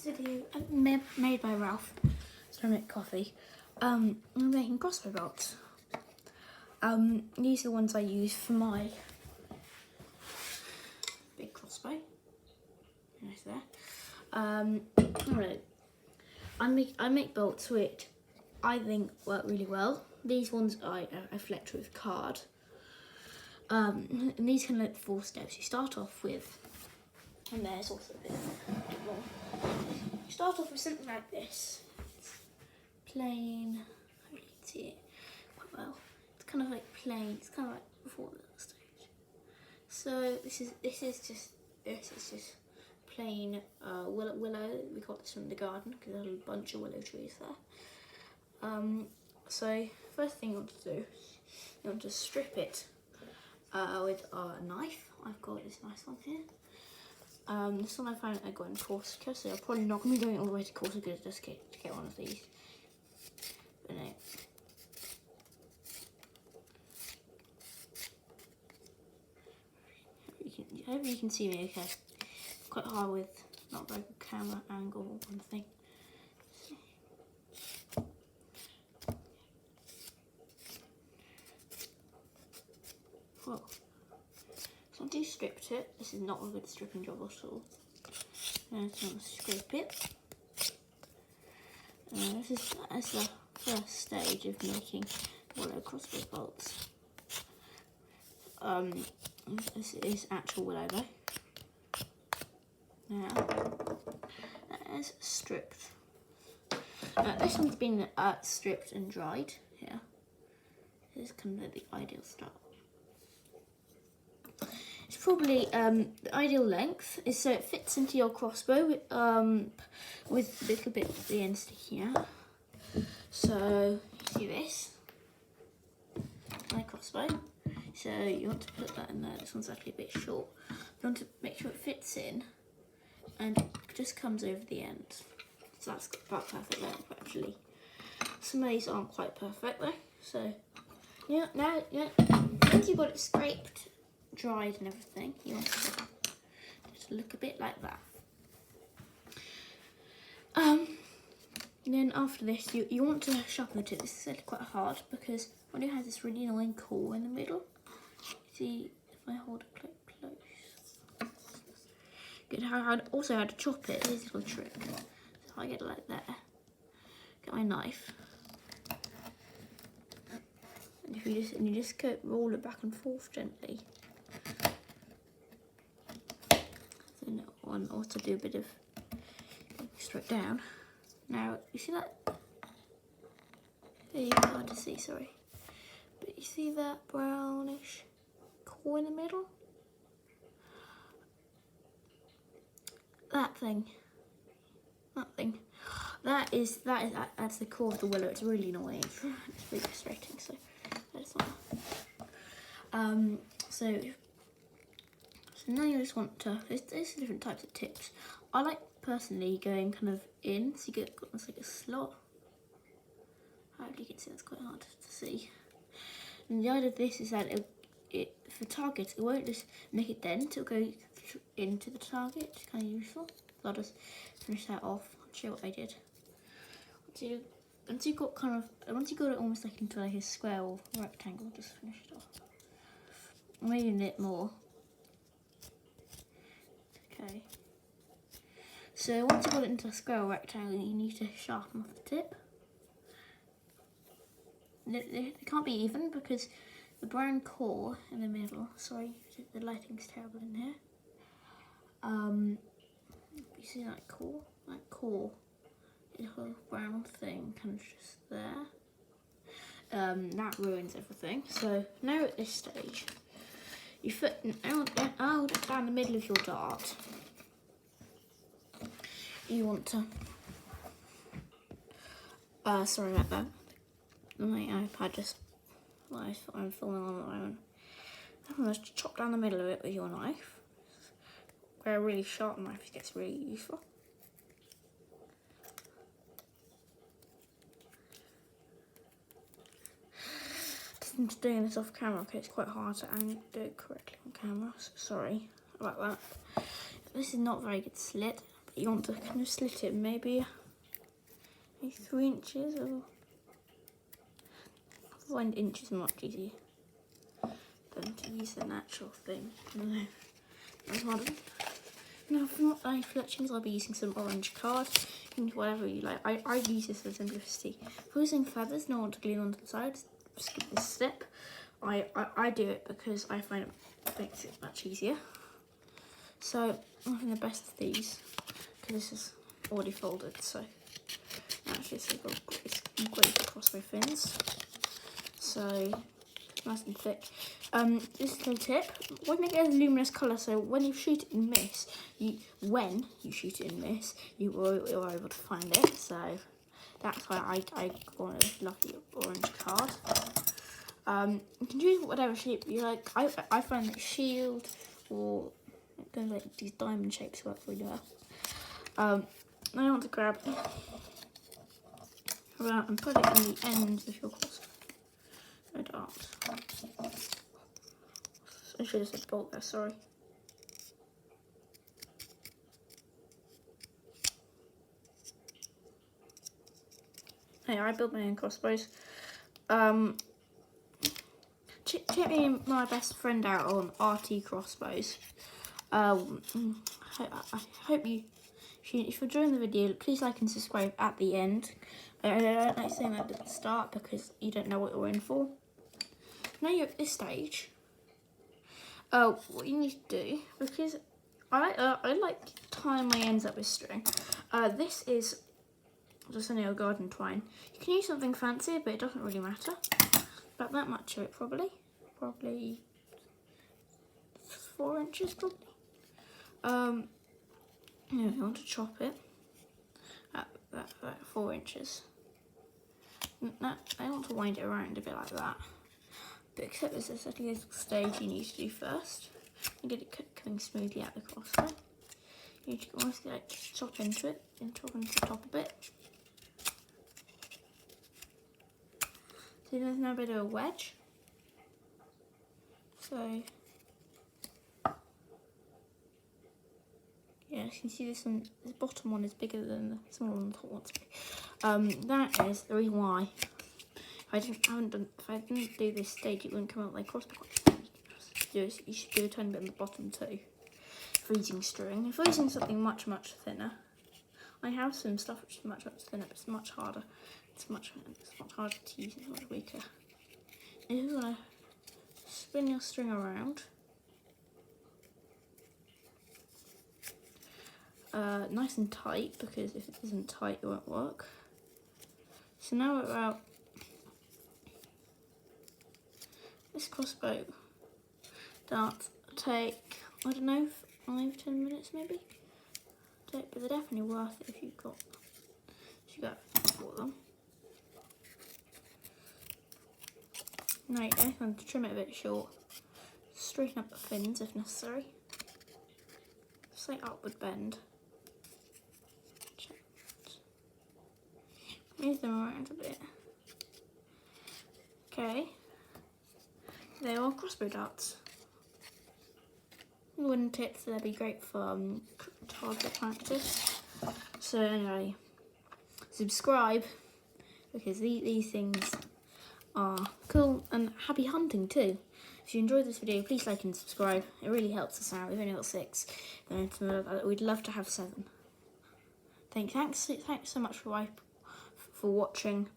this video made by Ralph. So I make coffee. I'm making crossbow bolts. These are the ones I use for my big crossbow. Nice there. I make bolts which I think work really well. These ones I fletch with card. And these can look 4 steps. You start off with, and there's also a bit more. You start off with something like this. It's plain. Hopefully you can see it quite well. It's kind of like plain. It's kind of like before the stage. So this is just plain willow. We got this from the garden because there's a bunch of willow trees there. So first thing you want to do, you want to strip it with a knife. I've got this nice one here. This one I found I got in Corsica, so I'm probably not going to be going all the way to Corsica just to get one of these. But no. I hope you can see me okay. It's quite hard with not very good camera angle or one thing. Well, so once you stripped it, this is not a good stripping job at all. And so I'm going to scrape it. This is the first stage of making willow crossbow bolts. This is actual willow though. Now, that is stripped. This one's been stripped and dried here. This is kind of the ideal start. It's probably the ideal length is so it fits into your crossbow with a little bit at the end sticking out. So you see this, my crossbow. So you want to put that in there. This one's actually a bit short. You want to make sure it fits in and it just comes over the end. So that's about perfect length actually. Some of these aren't quite perfect though. So yeah, now once you've got it scraped, dried and everything, you want to just look a bit like that. Then after this, you want to sharpen the tip. This is actually quite hard because when it has this really annoying core in the middle. See if I hold it quite close. Good. Also how to chop it. Here's a little trick. So I get it like that. Get my knife. And if you just go roll it back and forth gently. Then one also do a bit of straight down. Now you see that? It's hard to see, sorry. But you see that brownish core in the middle? That thing. That's the core of the willow. It's really annoying. It's really frustrating. So that's not. So now you just want to. There's different types of tips. I like personally going kind of in, so you get almost like a slot. Hopefully you can see that's quite hard to see. And the idea of this is that it for targets, it won't just make it dent, it'll go into the target, which is kind of useful. So I'll just finish that off. I'll show you what I did. Once you got it almost like into like a square or rectangle, just finish it off. Maybe a bit more. Okay. So once you've got it into a square or rectangle, you need to sharpen off the tip. It can't be even because the brown core in the middle, sorry, the lighting's terrible in here. You see that core? That core, little brown thing kind of just there. That ruins everything. So now at this stage, you put out down the middle of your dart. You want to, sorry about that. My iPad just, I'm filming on my own. I'm going to chop down the middle of it with your knife. Where a really sharp knife gets really useful. I'm just doing this off camera because it's quite hard to do it correctly on camera. So sorry about that. This is not very good slit, you want to kind of slit it maybe 3 inches, or I find inches much easier than to use the natural thing. No, that's modern. Now for my fletchings, I'll be using some orange card, whatever you like. I use this for simplicity. If we're using feathers, no one to glue onto the sides, skip this step. I do it because I find it makes it much easier. So I think the best of these, because this is already folded, so actually it's great for crossbow fins. So nice and thick. This is a tip. When it gets a luminous colour, so when you shoot it in miss, you are able to find it. So that's why I want a lovely orange card. You can choose whatever shape you like. I find that shield or kind of like these diamond shapes work really well. I want to grab around and put it in the ends of your crossbow dart. I should have said bolt there, sorry. Hey, I built my own crossbows. Check me and my best friend out on rtcrossbows. I hope you, if you're enjoying the video, please like and subscribe at the end. I don't like saying that at the start because you don't know what you're in for. Now you're at this stage. What you need to do, because I like tying my ends up with string. This is just a nail garden twine. You can use something fancy, but it doesn't really matter. About that much of it, probably 4 inches, probably. If you want to chop it at 4 inches. I want to wind it around a bit like that. But except there's a little stage you need to do first. And get it coming smoothly out the crossbow. You need to almost like chop into it and chop into the top a bit. So there's now a bit of a wedge. So yeah, you can see this one. This bottom one is bigger than the smaller one, the top one. That is the reason why. If I didn't do this stage, it wouldn't come out like crossbow. You should do a tiny bit on the bottom too. Freezing string. If you're using something much thinner, I have some stuff which is much thinner, but it's much harder. It's much harder to use. It's much weaker. You just want to spin your string around. Nice and tight, because if it isn't tight, it won't work. So now we're about this crossbow dart take, I don't know, 5-10 minutes maybe. But they're definitely worth it if you got 4 of them. Now you go, I'm to trim it a bit short. Straighten up the fins if necessary. Slight upward bend. Move them around a bit. Okay. They are crossbow darts. Wooden tips, they'll be great for target practice. So anyway, subscribe, because these things are cool, and happy hunting too. If you enjoyed this video, please like and subscribe. It really helps us out. We've only got 6. We'd love to have 7. Thanks so much for watching.